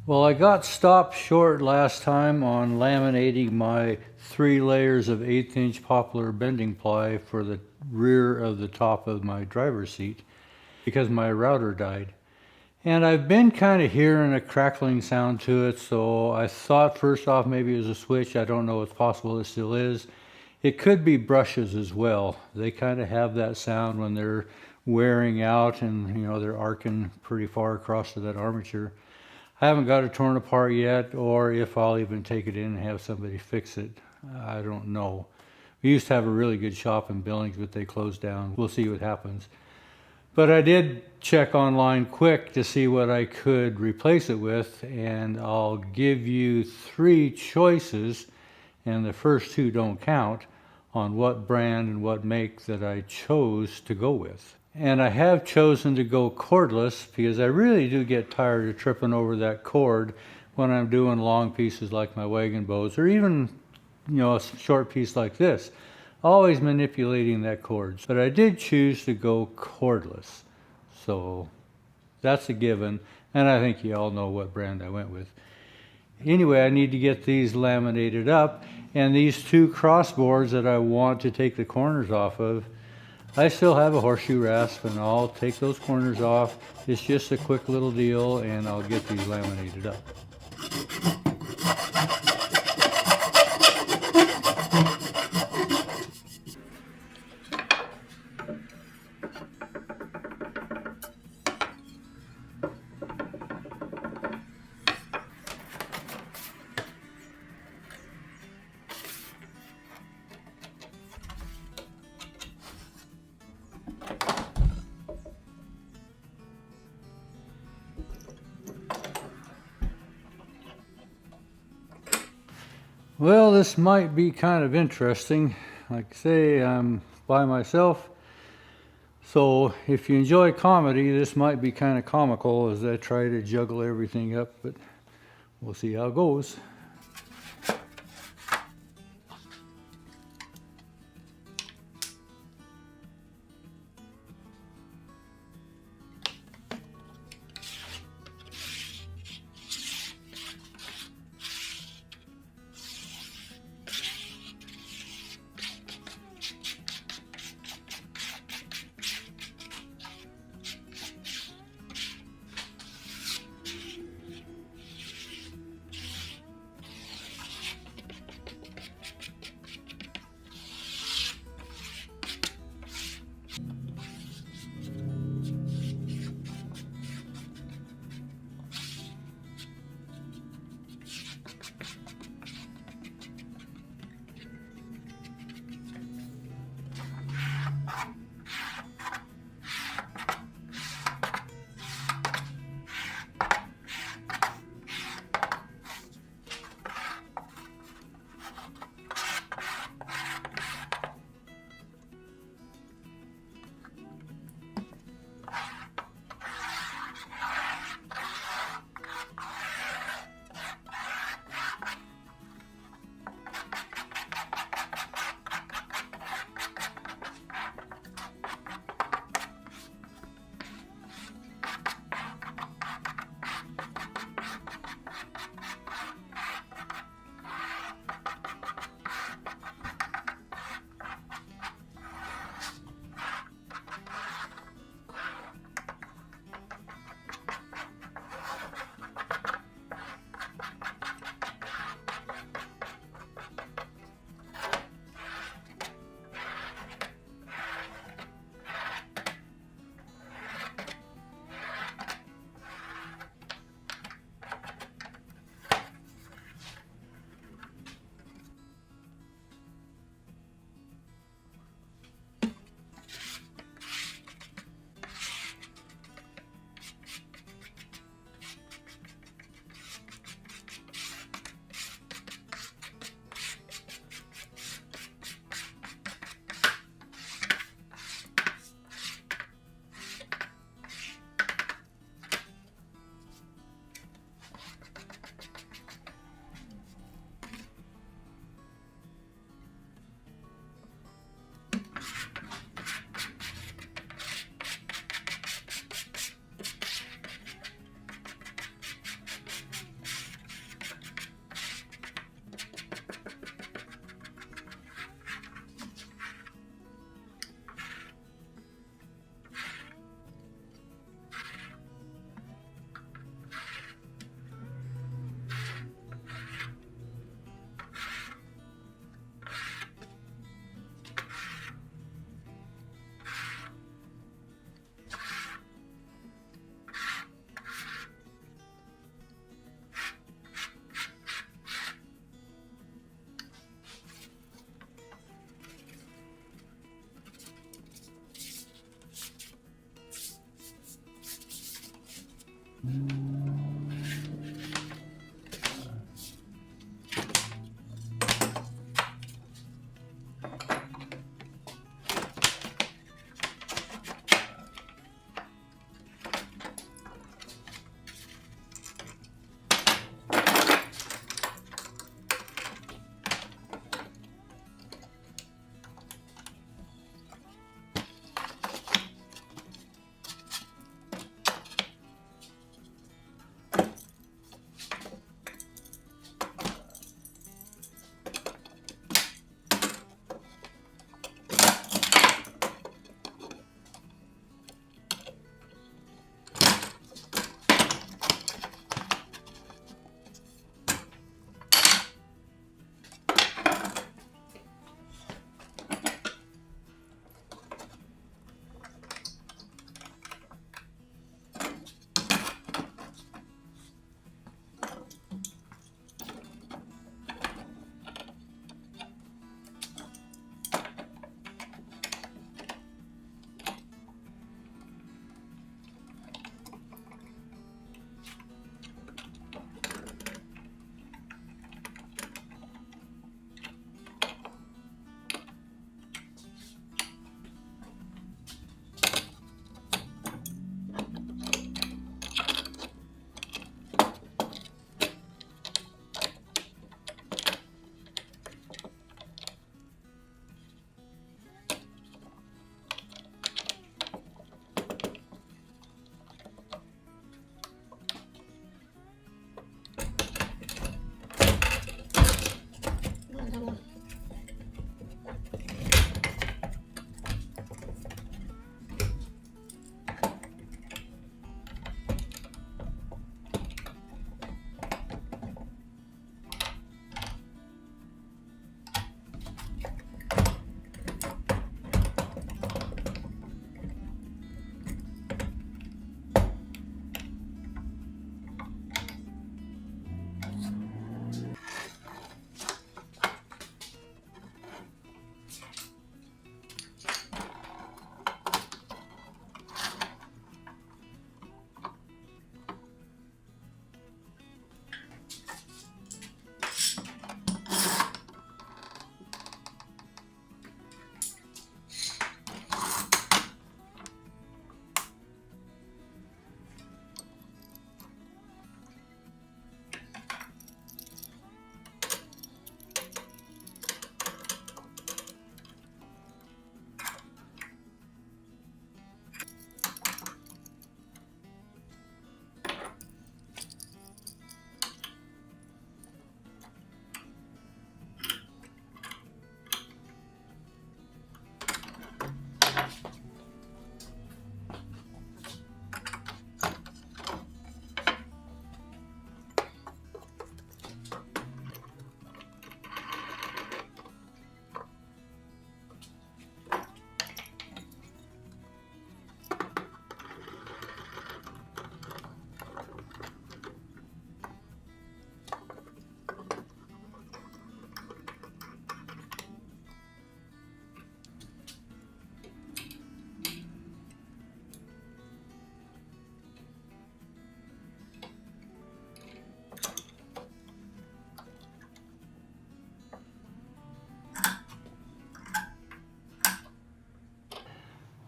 Well, I got stopped short last time on laminating my 3 layers of 1/8 inch poplar bending ply for the rear of the top of my driver's seat because my router died. And I've been kind of hearing a crackling sound to it, so I thought first off maybe it was a switch. I don't know, it's possible it still is. It could be brushes as well. They kind of have that sound when they're wearing out and they're arcing pretty far across to that armature. I haven't got it torn apart yet, or if I'll even take it in and have somebody fix it. I don't know. We used to have a really good shop in Billings, but they closed down. We'll see what happens. But I did check online quick to see what I could replace it with, and I'll give you 3 choices, and the first 2 don't count, on what brand and what make that I chose to go with. And I have chosen to go cordless because I really do get tired of tripping over that cord when I'm doing long pieces like my wagon bows, or even a short piece like this. Always manipulating that cord. But I did choose to go cordless. So that's a given, and I think you all know what brand I went with. Anyway, I need to get these laminated up, and these 2 crossboards that I want to take the corners off of, I still have a horseshoe rasp, and I'll take those corners off. It's just a quick little deal, and I'll get these laminated up. Well, this might be kind of interesting. Like I say, I'm by myself. So if you enjoy comedy, this might be kind of comical as I try to juggle everything up, but we'll see how it goes.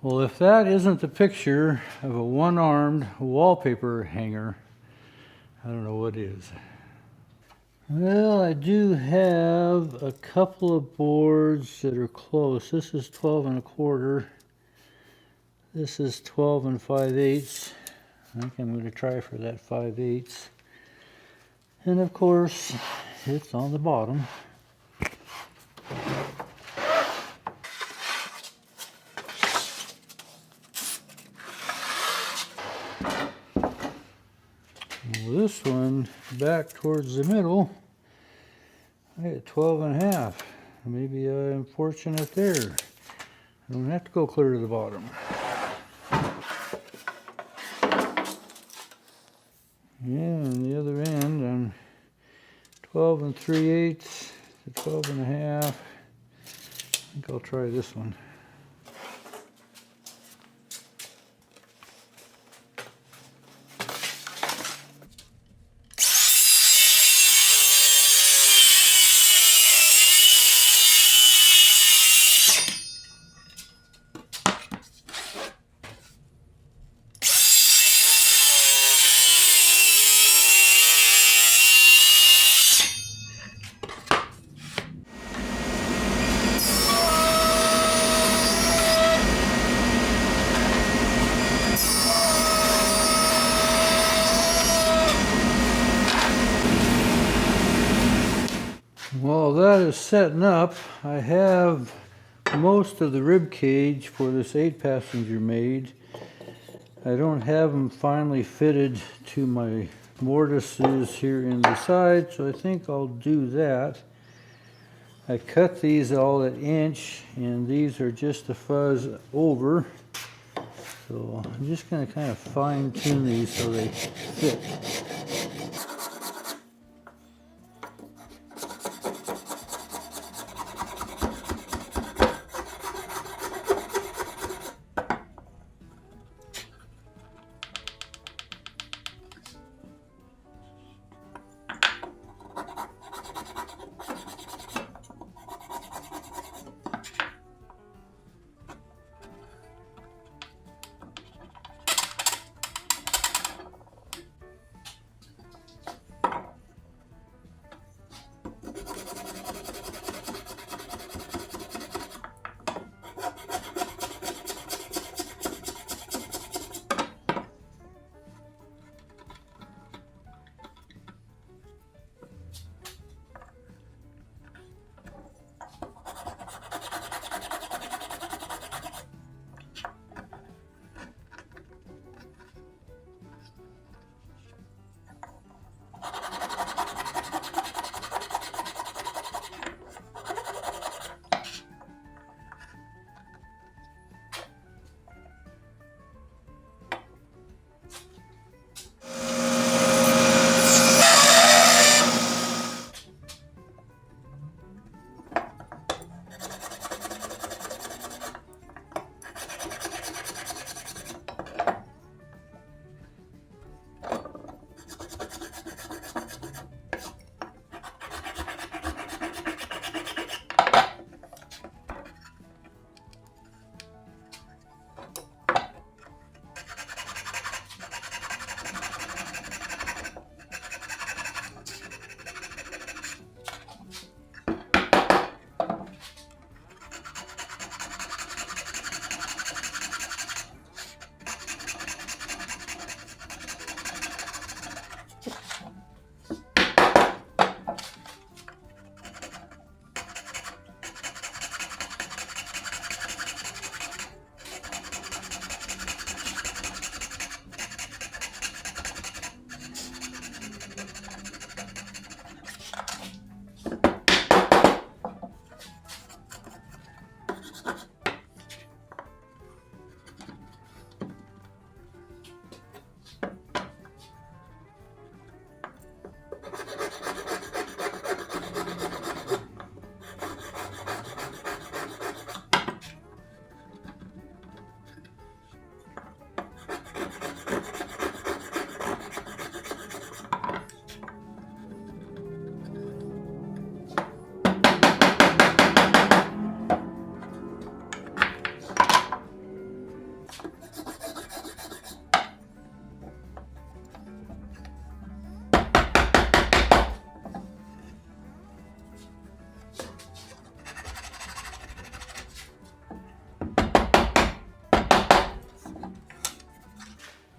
Well, if that isn't the picture of a one-armed wallpaper hanger, I don't know what is. Well, I do have a couple of boards that are close. This is 12 1/4. This is 12 5/8. I think I'm going to try for that 5/8. And of course, it's on the bottom. Well, this one back towards the middle, I got 12 1/2. Maybe I'm fortunate there. I don't have to go clear to the bottom. Yeah, on the other end, I'm 12 3/8 to 12 1/2. I think I'll try this one. While that is setting up, I have most of the rib cage for this 8-passenger made. I don't have them finally fitted to my mortises here in the side, so I think I'll do that. I cut these all at inch, and these are just a fuzz over. So I'm just going to kind of fine tune these so they fit.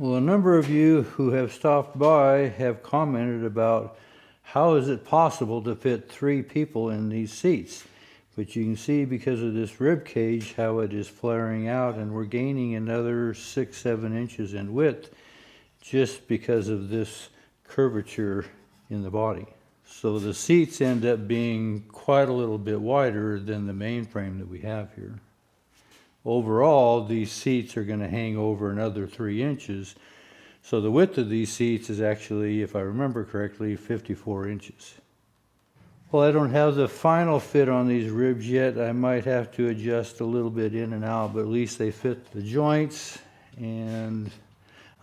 Well, a number of you who have stopped by have commented about how is it possible to fit 3 people in these seats. But you can see because of this rib cage how it is flaring out, and we're gaining another 6-7 inches in width just because of this curvature in the body. So the seats end up being quite a little bit wider than the main frame that we have here. Overall, these seats are going to hang over another 3 inches. So the width of these seats is actually, if I remember correctly, 54 inches. Well, I don't have the final fit on these ribs yet. I might have to adjust a little bit in and out, but at least they fit the joints. And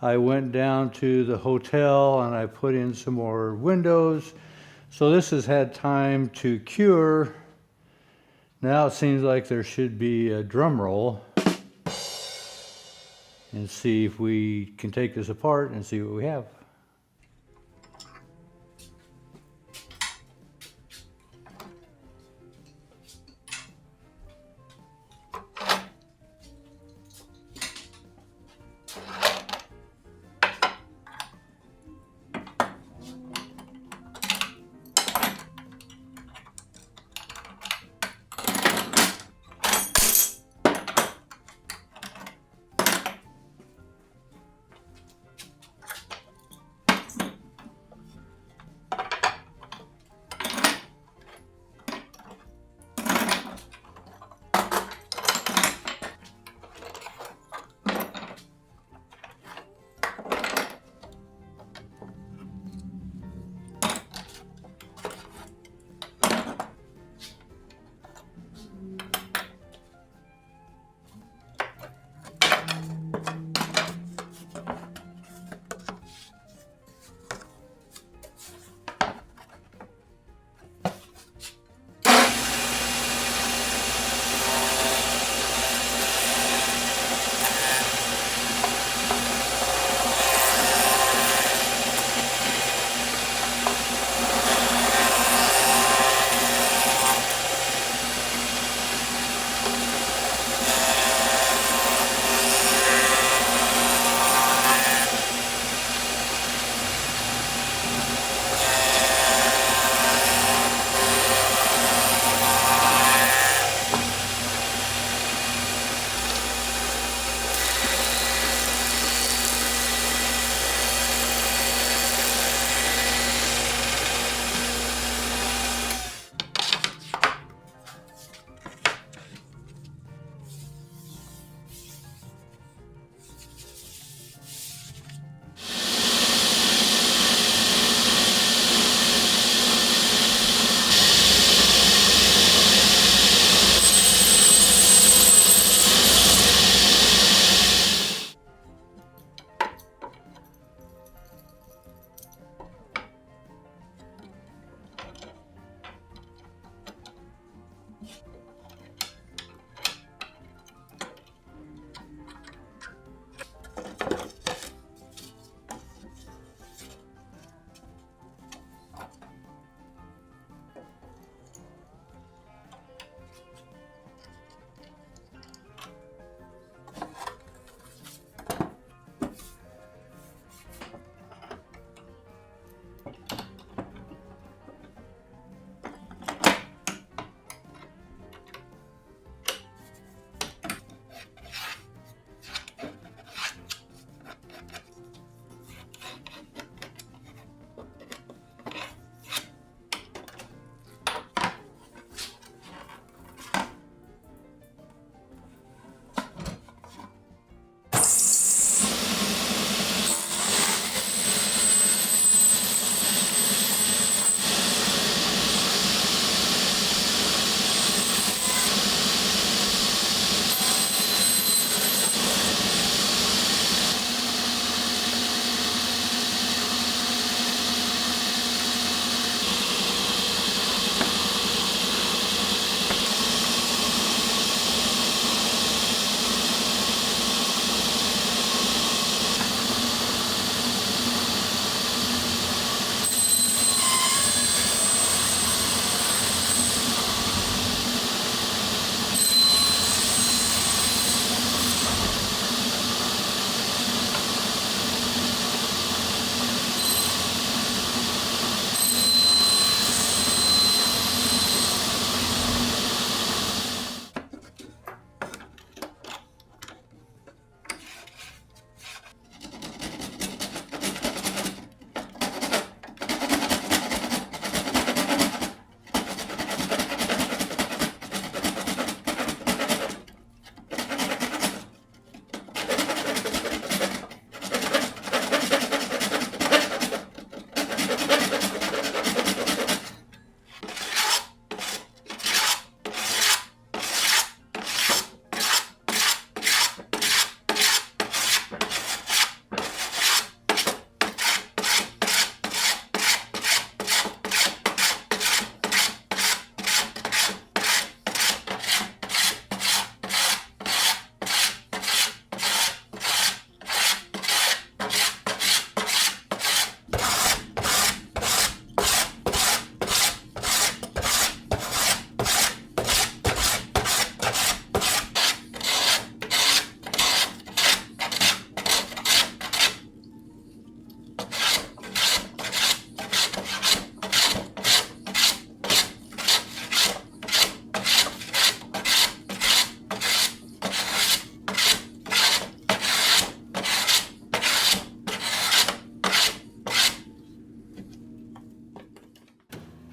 I went down to the hotel and I put in some more windows. So this has had time to cure. Now it seems like there should be a drum roll, and see if we can take this apart and see what we have.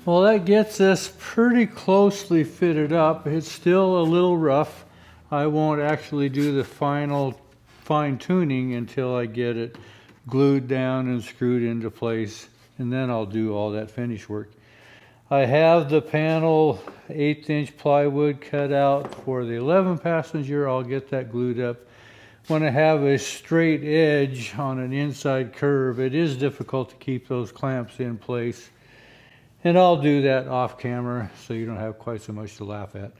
Well, that gets us pretty closely fitted up. It's still a little rough. I won't actually do the final fine tuning until I get it glued down and screwed into place, and then I'll do all that finish work. I have the panel 1/8 inch plywood cut out for the 11 passenger. I'll get that glued up. When I have a straight edge on an inside curve, it is difficult to keep those clamps in place. And I'll do that off camera so you don't have quite so much to laugh at.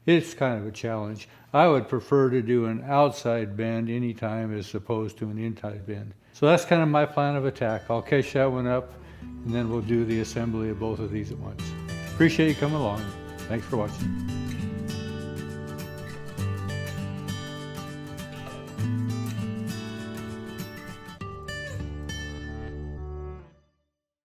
It's kind of a challenge. I would prefer to do an outside bend anytime as opposed to an inside bend. So that's kind of my plan of attack. I'll catch that one up, and then we'll do the assembly of both of these at once. Appreciate you coming along. Thanks for watching.